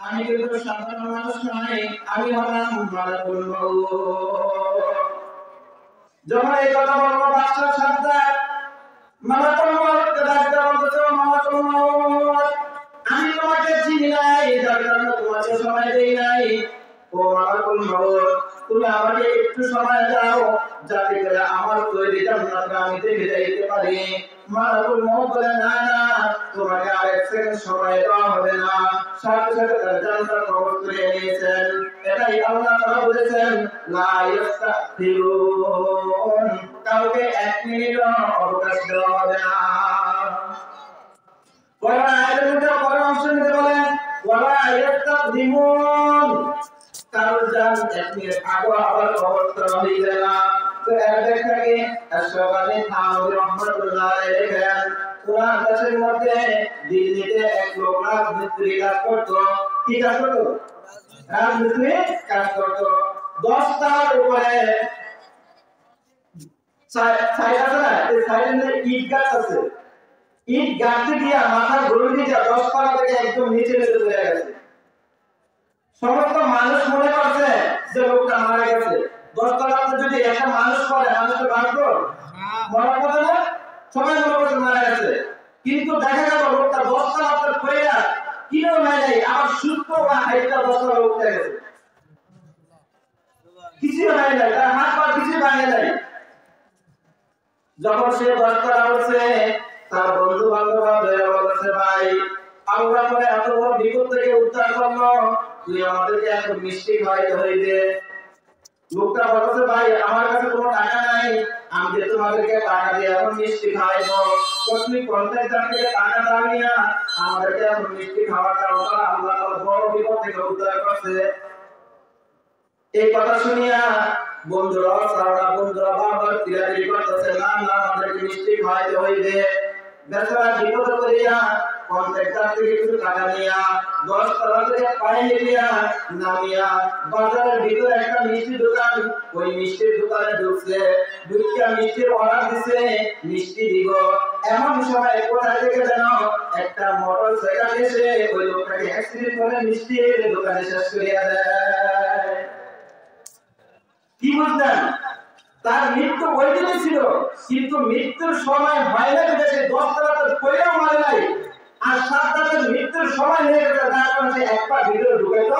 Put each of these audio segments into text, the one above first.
আমি কিন্তু সাধারণ মানুষ নই, আমি হলাম মালাকুল মউত। যখন এই কথা বলবো বাদশাহ সাদ্দাত মালাকুল মউতকে ডাকতে বলতেছে, মালাকুল মউত আমি তোমাকে চিনি নাই, যার কারণে তোমাকে সময় দেই নাই। ও মালাকুল মউত তুমি আমাকে একটু সময় দাও, যাতে করে আমার তৈরি জান্নাতকে আমি দেখে যাইতে পারি। মালাকুল মউত বলে, না না, তোমাকে আর এক সেকেন্ড সময় দেওয়া হবে না। সাথে সাথে তার জান্নাত কবজ করে নিয়েছেন। এটাই আল্লাহ তাআলা বলেছেন, লা ইস্তাগফিরুন, কাউকে এক মিনিটও অবকাশ দেওয়া হবে না। পরের আয়াতের মধ্যে পরের অংশ নিতে বলেন, ওয়ালা ইস্তাগদিমুন, কারো জান এক মিনিট আগে আবার কবজ করা হয়ে যায় না। তো এর ব্যাখ্যাকে আশ-শাওকানি থানভী রাহমাতুল্লাহ আলাইহি লেখেন, কোরআন দেশের মধ্যে দিল্লিতে এক লোক রাজমিস্ত্রি কাজ করতো। কি কাজ করতো? রাজমিস্ত্রি কাজ করতো। 10 তলার উপরে ছাই আছে না, এই ছাইয়ের ইট গাছ আছে। ইট গাছতে গিয়া মাথার গরু দিয়ে 10 তলা থেকে একদম নিচে নেমে চলে গেছে। সমস্ত মানুষ মনে করছে যে লোকটা মারা গেছে। 10 তলাতে যদি একটা মানুষ পড়ে, মানুষকে বাঁচবো? মরার কথা না, সবাই মনে করছে মারা গেছে। কিন্তু দেখা গেল লোকটা 10 তলাতে পড়ে কিলো নাই, আবার সুস্থ বা হাইটটা 10 তলা উঠে গেছে। কিছু নাই, তার হাত পা কিছু ভাঙে নাই। যখন সে 10 তলা উঠছে, তার বন্ধু বান্ধবরা বলছে, ভাই আল্লাহ করে এত বড় বিপদ থেকে উদ্ধার করলো, তুই আমাদেরকে এত মিষ্টি খাওয়াইতে হইবে। লোকটা বলছে, ভাই আমার কাছে কোনো টাকা নাই, আমি যে তোমাদেরকে টাকা দিয়ে এখন মিষ্টি খাওয়াইবো, তুমি কন্ট্রাক্টর থেকে টাকা দাও নিয়া আমাদেরকে এখন মিষ্টি খাওয়াটা আল্লাহ বড় বিপদ থেকে উদ্ধার করছে। এই কথা শুনিয়া বন্ধুরা বারবার তিরাতিরি করতেছে, না না আমাদেরকে মিষ্টি খাওয়াইতে হইবে। বেচারা বিপদ করিয়া কন্ট্রাক্টর থেকে কিছু টাকা নিয়া 10 তলা থেকে পায়ে দিয়া নামিয়া বাজারের ভিতরে একটা মিষ্টি দোকান, ওই মিষ্টির দোকানে ঢুকছে। ঢুকিয়া মিষ্টির অর্ডার দিছে, মিষ্টি দিব। এমন সময় কোথা থেকে যেন একটা মোটরসাইকেল এসে ওই লোকটাকে অ্যাক্সিডেন্ট করে মিষ্টির দোকানে শেষ করিয়া দেয়। কি বুঝলেন? তার মৃত্যু ওই দিনই ছিল, কিন্তু মৃত্যুর সময় হয় না যে সে 10 তলাতে পড়েও মারে নাই। আর সাদ্দাতের মৃত্যুর সময় হয়ে গেছে, যার কারণে সে একবার ভিতরে ঢুকাইতে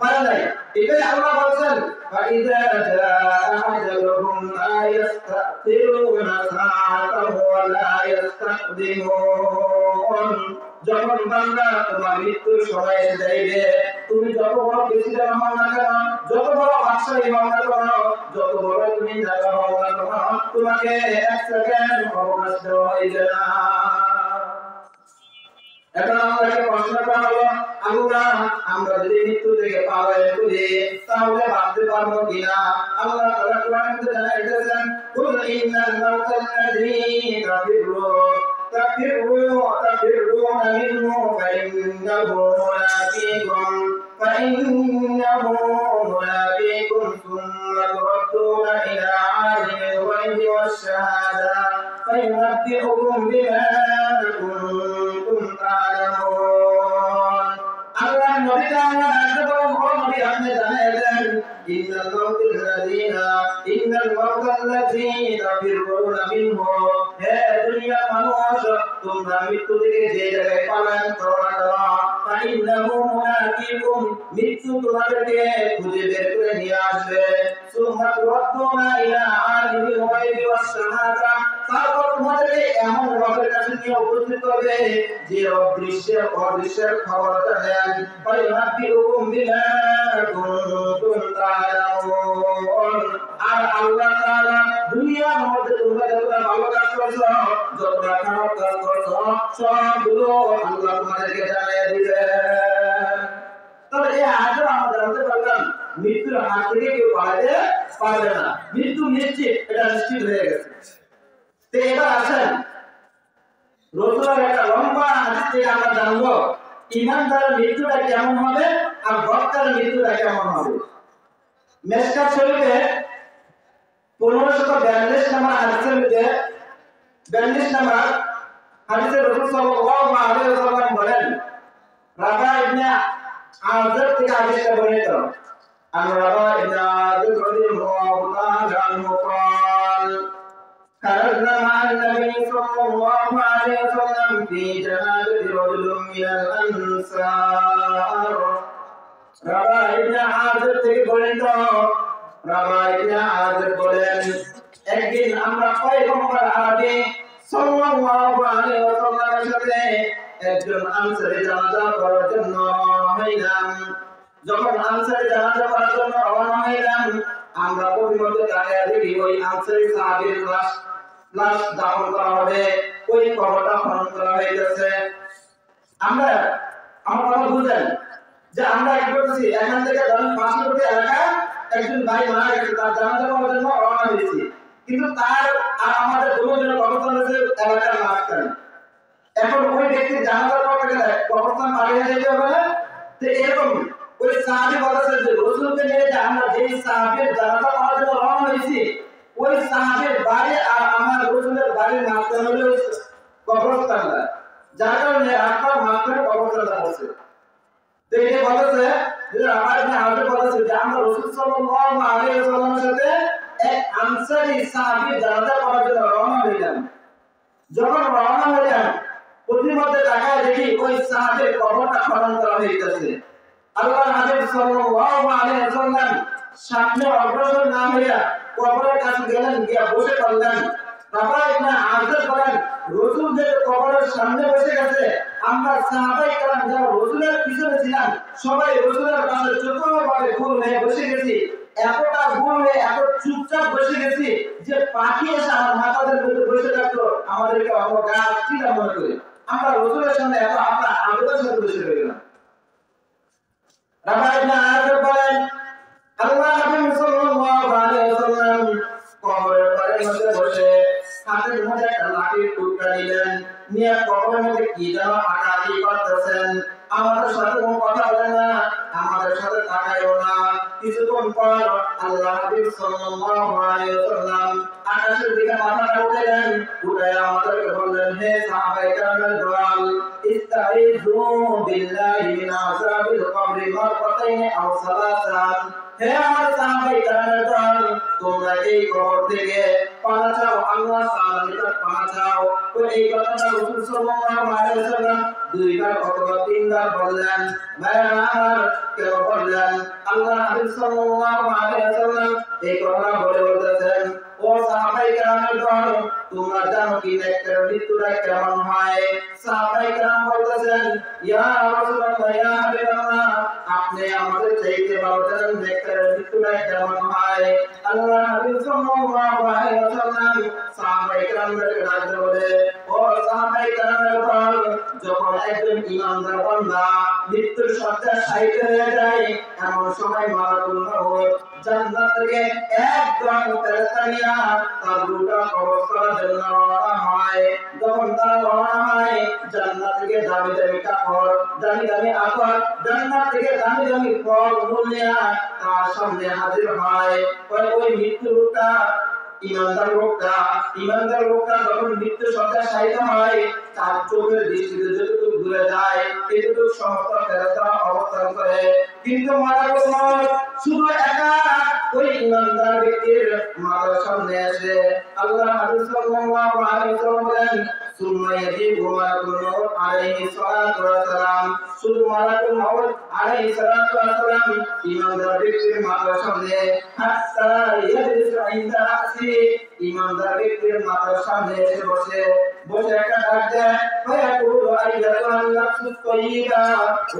পারে নাই। এটাই আল্লাহ বলছেন, ফাইযা জাআ আজালুহুম লা ইস্তাখিরুনা সাআতান ওয়া লা ইস্তাকদিমুন। যখন বান্দা তোমার মৃত্যুর সময় যাইবে, তুমি যত বড় প্রেসিডেন্ট হও না কেন, যত বড় বাদশাহী হও না কেন, যত বড় তুমি জায়গা হও না কেন, তোমাকে এক সেকেন্ড অবকাশ দেওয়া হইবে না। এখন আমাকে প্রশ্ন করা হলো, আল্লাহ আমরা যদি মৃত্যু থেকে পালাইন করি তাহলে বাঁচতে পারবো কিনা? আল্লাহ তাআলা কোরআনে জানাইতেছেন, কুল ইন্নাল মাউতাল্লাযী তাফিরুনা মিনহু ফাইন্নাহু মুলাকীকুম সুম্মা তুরাদ্দুনা ইলা আলিমিল গায়বি ওয়াশ-শাহাদা ফায়ুনাব্বিউকুম বিমা কুনতুম তা'লামুন। আল্লাহ নবী তাআলা ডাকতে বলেন, ও নবী আপনি জানিয়ে দেন, ইন্নাল মাউতাল্লাযী তাফিরুনা মিনহু, হে দুনিয়ার মানুষ তোমরা মৃত্যু থেকে যে জায়গায় পালায়ন করো না কেন, ফাইন্নাহু মুলাকীকুম, মৃত্যু তোমাদেরকে খুঁজে বের করে নিয়ে আসবে। সুম্মা তুরাদ্দুনা ইলা আলিমিল গায়বি ওয়াশ-শাহাদা, তারপর তোমাদেরকে এমন রবের কাছে নিয়ে উপস্থিত করবে যে অদৃশ্যের খবর জানেন। ফায়ুনাব্বিউকুম বিমা কুনতুম তা'লামুন। আর আল্লাহ তাআলা দুনিয়ার মধ্যে তোমরা যতটা ভালো কাজ করছো, যতটা খারাপ কাজ করছো, সবগুলো আল্লাহ তোমাদেরকে জানিয়ে দিবেন। তবে এই আজও আমরা জানতে পারলাম মৃত্যুর হাত থেকে কেউ পালাতে পারবে না, মৃত্যু নিশ্চিত, এটা নিশ্চিত হয়ে গেছে। তো এবার আসেন রাসূলের একটা লম্বা হাদিস থেকে আমরা জানবো ঈমানদারের মৃত্যুটা কেমন হবে আর বক্তার মৃত্যুটা কেমন হবে। মিশকাত শরীফে 1542 নম্বর হাদিসের মধ্যে 42 নম্বর হাদিসে রাসূল সাল্লাল্লাহু আলাইহি ওয়াসাল্লাম বলেন, রাবা ইবনে আযর থেকে হাদিসটা বর্ণিত আন রাবা ইবনে আযর রাদিয়াল্লাহু তাআলা আনহু قال خرجنا مع النبي صلى الله عليه وسلم في جنازة رجل من الأنصار রাবা ইবনে আযর থেকে বর্ণিত রাবা ইবনে আযর বলেন একদিন আমরা পয়গম্বর আরবি সাল্লাল্লাহু আলাইহি ওয়াসাল্লামের সাথে একজন আনসারী জানাজা করার জন্য রওনা হইলাম। যখন আনসারী জানাজা করার জন্য রওনা হইলাম আমরা পরিমতে তাকিয়ে দেখি ওই আনসারী সাহাবীর লাশ দাফন করা হবে, ওই কবরটা খনন করা হয়েছে। আমরা আমার কথা বুঝেন যে আমরা কি করতেছি, এখান থেকে ধরেন পার্শ্ববর্তী এলাকা একজন ভাই মারা গেছে, তার জানাজা করার জন্য রওনা হয়েছি, কিন্তু তার আর আমাদের দুজনের কবরস্থান হচ্ছে এলাকার মাঝখানে। এখন ওই ব্যক্তির জানাজা পড়তে গেলে কবরস্থান পাড়িয়ে যেতে হবে না? তো এরকম ওই সাহাবী বলেছে যে রাসূলকে নিয়ে যে আমরা যেই সাহাবীর জানাজা করার জন্য রওনা হয়েছি, ওই সাহাবীর বাড়ি আর আমার রাসূলের বাড়ির মাঝখানে হলো কবরস্থানটা, যার কারণে আপনার মাঝখানে কবরস্থানটা আছে। তো এটা বলেছে যে আমার এখানে আগে বলেছে যে আমরা রাসূল সাল্লাল্লাহু আলাইহি ওয়াসাল্লামের সাথে এক আনসারী সাহাবীর জানাজা করার জন্য রওনা হইলাম। যখন রওনা হইলাম প্রতিমধ্যে তাকায় দেখি ওই সাহাবীর কবরটা খনন করা হইতেছে। আল্লাহর হাবিব সাল্লাল্লাহু আলাইহি ওয়াসাল্লাম সামনে অগ্রসর না হইয়া কবরের কাছে গেলেন, গিয়া বসে পড়লেন। রাবা ইবনে আযর বলেন রাসূল যে কবরের সামনে বসে গেছে, আমরা সাহাবায়ে কেরাম যারা রাসূলের পিছনে ছিলাম সবাই রাসূলের পাশে চতুর্ভাবে গোল হয়ে বসে গেছি। এতটা গোল হয়ে এত চুপচাপ বসে গেছি যে পাখি এসে আমার মাথাদের মধ্যে বসে থাকতো, আমাদেরকে আমার গা চিন্তা মনে করে আমরা রাসূলের সামনে এত আমরা আবেদনের সাথে বসে রইলাম। রাবা ইবনে আযর বলেন আল্লাহর হাবিব সাল্লাল্লাহু আলাইহি ওয়াসাল্লাম কবরের পাড়ের মধ্যে বসে হাতের মধ্যে একটা লাঠির টুকরা নিলেন, নিয়ে কবরের মধ্যে কি যেন আঁকাআঁকি করতেছেন। আমাদের সাথে কোনো কথা বলে না, আমাদের সাথে তাকায়ও না। কিছুক্ষণ পর আল্লাহর হাবিব সাল্লাল্লাহু আলাইহি ওয়াসাল্লাম আকাশের দিকে মাথাটা উঠালেন, উঠায় আমাদেরকে বললেন, হে সাহাবায়ে কেরামের দল, ইস্তাইযু বিল্লাহি মিন আযাবিল কবরি মাররাতাইন আও সালাসান। হে আমার সাহাবায়ে কেরামের দল, তোমরা এই কবর থেকে পানা চাও, আল্লাহ তাআলার নিকট পানা চাও। তো এই কথাটা রাসূল সাল্লাল্লাহু আলাইহি ওয়াসাল্লাম দুইবার অথবা তিনবার বললেন। ভাইরা আমার কেন বললেন? আল্লাহর হাবিব সাল্লাল্লাহু আলাইহি ওয়াসাল্লাম এই কথা বলে বলতেছেন, ও সাহাবায়ে কেরামের দল, তোমরা জানো কি নেককার মৃত্যুটা কেমন হয়? সাহাবায়ে কেরাম বলতেছেন, ইয়া রাসূলুল্লাহ, ইয়া হাবিবাল্লাহ, আপনি আমাদের চাইতে ভালো জানেন নেককার মৃত্যুটা কেমন হয়। আল্লাহর হাবিব সাল্লাল্লাহু আলাইহি ওয়াসাল্লাম সাহাবায়ে কেরামদেরকে ডাকতে বলে, ও সাহাবায়ে কেরামের দল, যখন একজন ঈমানদার বান্দা মৃত্যুর শয্যায় শায়িত হয়ে যায়, এমন সময় মালাকুল মউত জান্নাত থেকে একদম ফেরেশতা নিয়ে তার রূহটা কবজ করার জন্য রওনা হয়। যখন তারা রওনা হয়, জান্নাত থেকে দামি দামি কাপড়, দামি দামি আতর, জান্নাত থেকে দামি দামি ফল মূল নিয়ে তার সামনে হাজির হয়। ওই মৃত্যু রূপটা ইমানদার লোকটা যখন মৃত্যু শয্যায় শায়িত হয়, তার চোখের দৃষ্টিতে যতটুকু দূরে যায় এতটুকু সমস্ত ফেরেশতারা অবস্থান করে, কিন্তু মালাকুল মউত শুধু একা ওই ইমানদার ব্যক্তির মাথার সামনে এসে আল্লাহর হাবিব সাল্লাল্লাহু আলাইহি ওয়াসাল্লাম বলেন, সুম্মা ইয়াজিবু মালাকুল মউত আলাইহি সালাতু ওয়া সালাম। শুধু মালাকুল মউত আলাইহি সালাতু ওয়া সালাম ইমানদার ব্যক্তির মাথার সামনে হাত্তা ইয়াজলিসু ইনদা রাসি, ইমানদার ব্যক্তির মাথার সামনে এসে বসে একটা ডাক দেয়, ফায়াকুলু আইয়াতুন নাফসুত তাইয়্যিবা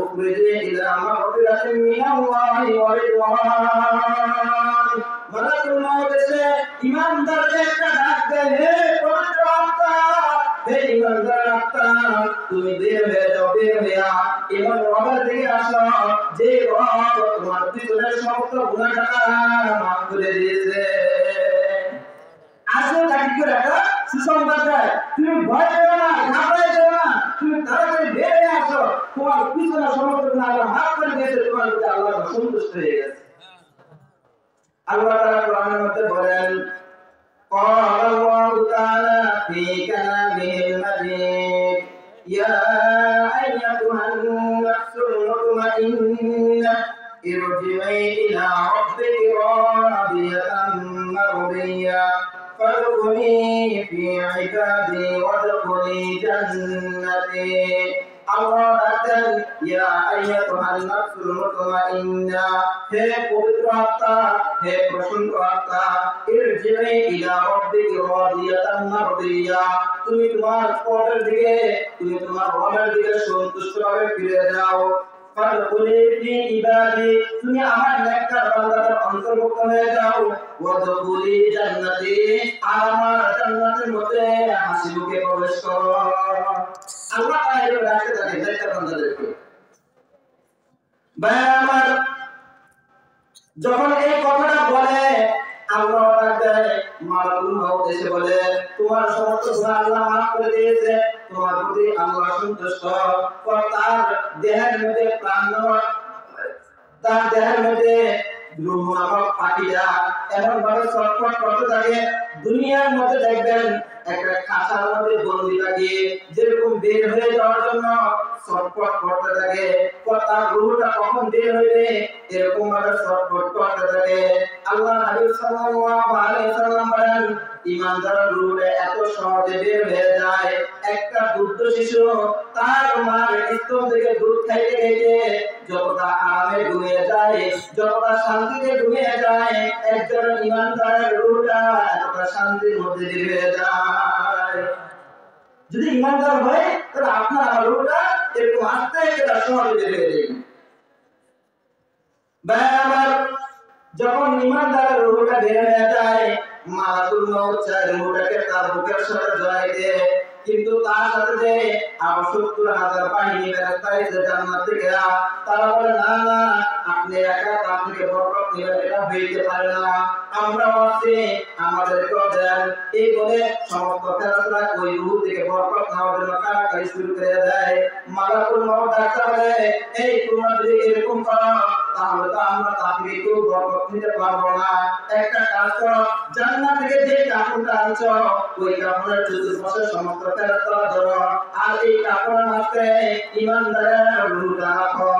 উখরিজি ইলা মাগফিরাতিন মিনাল্লাহি ওয়া রিদওয়ান। মালাকুল মউত এসে ইমানদারকে একটা ডাক দেয়, হে পবিত্র আত্মা, হে ইমানদার আত্মা, তুমি বের হয়ে যাও, বের হইয়া এমন রবের দিকে আসো যে রব তোমার পিছনের সমস্ত গুনাহটা মাফ করে দিয়েছে। আসো তাকে কি রাখা সুসংবাদ দেয়, তুমি ভয় পেও না, ঘাবড়াই যেও না, তুমি তাড়াতাড়ি বের হয়ে আসো, তোমার পিছনের সমস্ত গুনাহ আল্লাহ মাফ করে দিয়েছে, তোমার প্রতি আল্লাহ সন্তুষ্ট হয়ে গেছে। আল্লাহ তাআলা কোরআনের মধ্যে বলেন, قال الله تعالى في كلامه المجيد يا أيتها النفس مطمئنة ارجعي إلى ربك راضية مرضية فادخلي في عبادي وادخلي جنتي আল্লাহ ডাকতেন ইয়া আইয়াতুহান নাফসুল মুতমাইন্না হে পবিত্র আত্মা হে প্রশান্ত আত্মা ইরজিই ইলা রাব্বিকি রাদিয়াতান মারদিয়া তুমি তোমার পরের দিকে তুমি তোমার রবের দিকে সন্তুষ্টভাবে ফিরে যাও ফাদখুলি ফি ইবাদি তুমি আমার নেককার বান্দাদের অন্তর্ভুক্ত হয়ে যাও ওয়াদখুলি জান্নাতি আমার জান্নাতের মধ্যে হাসি মুখে প্রবেশ করো আল্লাহ তাআলা ডাকতে থাকে নেককার বান্দাদেরকে ভাই আমার যখন এই কথাটা বলে আল্লাহ ডাকতে মালাকুল মউত এসে বলে তোমার সমস্ত গুনাহ আল্লাহ maaf করে দিয়েছে তোমার প্রতি আল্লাহ সন্তুষ্ট তার দেহের মধ্যে প্রাণ নেওয়া তার দেহের মধ্যে রূহ নামক পাখিরা এমন ভাবে ছটফট করতে থাকে দুনিয়ার মধ্যে দেখবেন একটা খাঁচার মধ্যে বন্দী থাকে যেরকম বের হয়ে যাওয়ার জন্য ছটফট করতে থাকে তার রূহটা কখন বের হইবে এরকম ভাবে ছটফট করতে থাকে আল্লাহ হাবিব সাল্লাল্লাহু আলাইহি ওয়াসাল্লাম বলেন ঈমানদারের রূহটা এত সহজে বের হয়ে যায় একটা দুধ শিশু তার মার স্তন থেকে দুধ খাইতে খাইতে যতটা আরামে ঘুমিয়ে যায় যতটা শান্তিতে ঘুমিয়ে যায় একজন ঈমানদারের রূহটা এতটা শান্তির মধ্যে হয়ে যায় যদি ঈমানদার হয় তাহলে আপনার রূহটা একটু আস্তে আস্তে সহজে বের হয়ে যাবে বারবার যখন ঈমানদারের রূহটা বের হয়ে যায় মালাকুল মউত চায় রূহটাকে তার বুকের সাথে জড়াই দেয় কিন্তু তার সাথে যে আরো ৭০,০০০ বাহিনী ফেরেশতা এসে জান্নাত থেকে তারা বলে না না আপনি একা তার থেকে বরকত নেবেন এটা হইতে পারে না আমরা আছি আমাদেরকে দেন এই বলে সমস্ত ফেরেশতারা ওই রূহ থেকে বরকত নেওয়ার জন্য কারাকারি শুরু করে দেয় মালাকুল মউত ডাকতে বলে এই তোমরা যদি এরকম করো তাহলে তো আমরা তার থেকে কেউ বরকত নিতে পারবো না একটা কাজ করো জান্নাত থেকে যে কাপড়টা আনছো ওই কাপড়ের চতুর্পাশে সমস্ত ফেরেশতারা ধরো আর এই কাপড়ের মাঝে ঈমানদারের রূহটা রাখো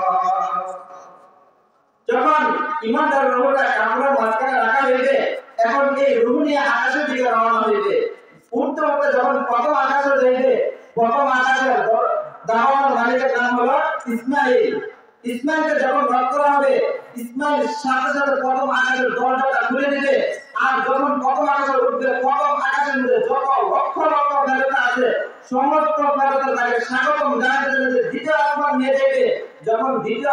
যখন ঈমানদারের রূহটা কাপড়ের মাঝখানে রাখা হইবে এখন এই রূহ নিয়ে আকাশের দিকে রওনা হইবে উঠতে উঠতে যখন প্রথম আকাশে যাইবে প্রথম আকাশের দাওয়ার মালিকের নাম হলো ইসমাঈল ইসমাঈলকে যখন রদ করা হবে ইসমাঈল সাথে সাথে প্রথম আকাশের দরজাটা খুলে দিবে আর যখন প্রথম আকাশে উঠবে প্রথম আকাশের মধ্যে যত লক্ষ লক্ষ ফেরেশতা আছে সমস্ত ফেরেশতাদেরকে স্বাগতম জানাতে দ্বিতীয় আসমান নিয়ে যাবে যখন দ্বিতীয়